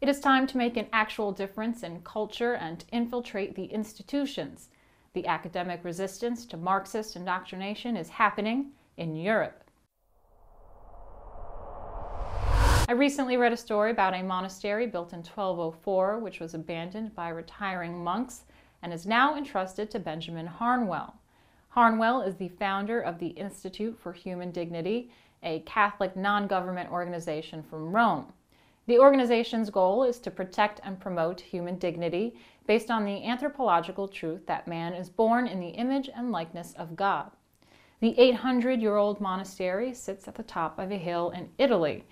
It is time to make an actual difference in culture and infiltrate the institutions. The academic resistance to Marxist indoctrination is happening in Europe. I recently read a story about a monastery built in 1204, which was abandoned by retiring monks and is now entrusted to Benjamin Harnwell. Harnwell is the founder of the Institute for Human Dignity, a Catholic non-government organization from Rome. The organization's goal is to protect and promote human dignity based on the anthropological truth that man is born in the image and likeness of God. The 800-year-old monastery sits at the top of a hill in Italy,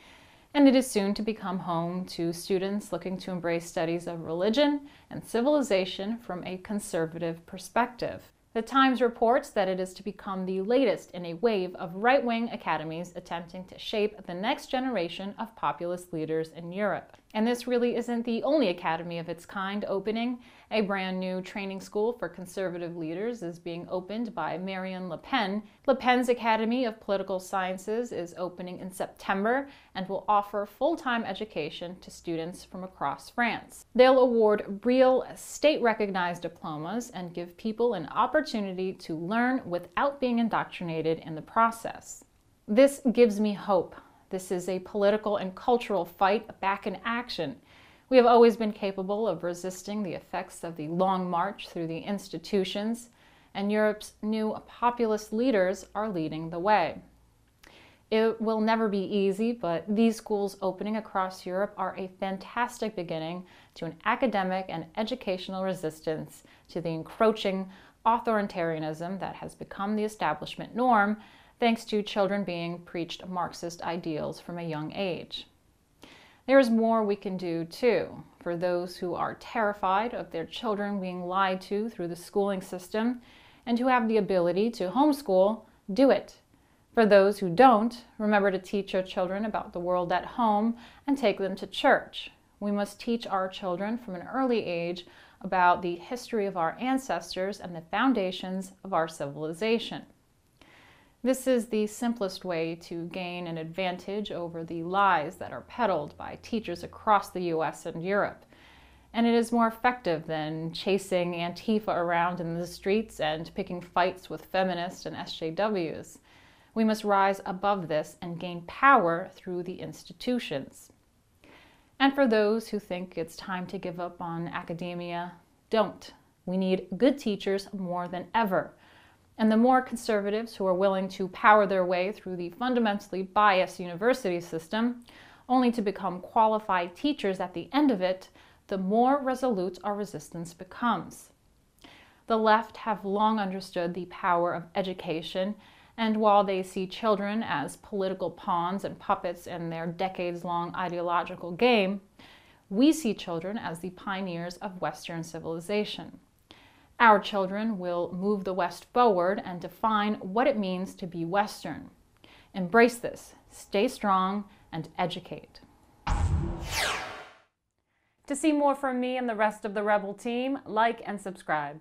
and it is soon to become home to students looking to embrace studies of religion and civilization from a conservative perspective. The Times reports that it is to become the latest in a wave of right-wing academies attempting to shape the next generation of populist leaders in Europe. And this really isn't the only academy of its kind opening. A brand new training school for conservative leaders is being opened by Marine Le Pen. Le Pen's Academy of Political Sciences is opening in September and will offer full-time education to students from across France. They'll award real state-recognized diplomas and give people an opportunity to learn without being indoctrinated in the process. This gives me hope. This is a political and cultural fight back in action. We have always been capable of resisting the effects of the long march through the institutions, and Europe's new populist leaders are leading the way. It will never be easy, but these schools opening across Europe are a fantastic beginning to an academic and educational resistance to the encroaching authoritarianism that has become the establishment norm, thanks to children being preached Marxist ideals from a young age. There is more we can do, too, for those who are terrified of their children being lied to through the schooling system and who have the ability to homeschool, do it. For those who don't, remember to teach your children about the world at home and take them to church. We must teach our children from an early age about the history of our ancestors and the foundations of our civilization. This is the simplest way to gain an advantage over the lies that are peddled by teachers across the US and Europe. And it is more effective than chasing Antifa around in the streets and picking fights with feminists and SJWs. We must rise above this and gain power through the institutions. And for those who think it's time to give up on academia, don't. We need good teachers more than ever. And the more conservatives who are willing to power their way through the fundamentally biased university system, only to become qualified teachers at the end of it, the more resolute our resistance becomes. The left have long understood the power of education, and while they see children as political pawns and puppets in their decades-long ideological game, we see children as the pioneers of Western civilization. Our children will move the West forward and define what it means to be Western. Embrace this, stay strong, and educate. To see more from me and the rest of the Rebel team, like and subscribe.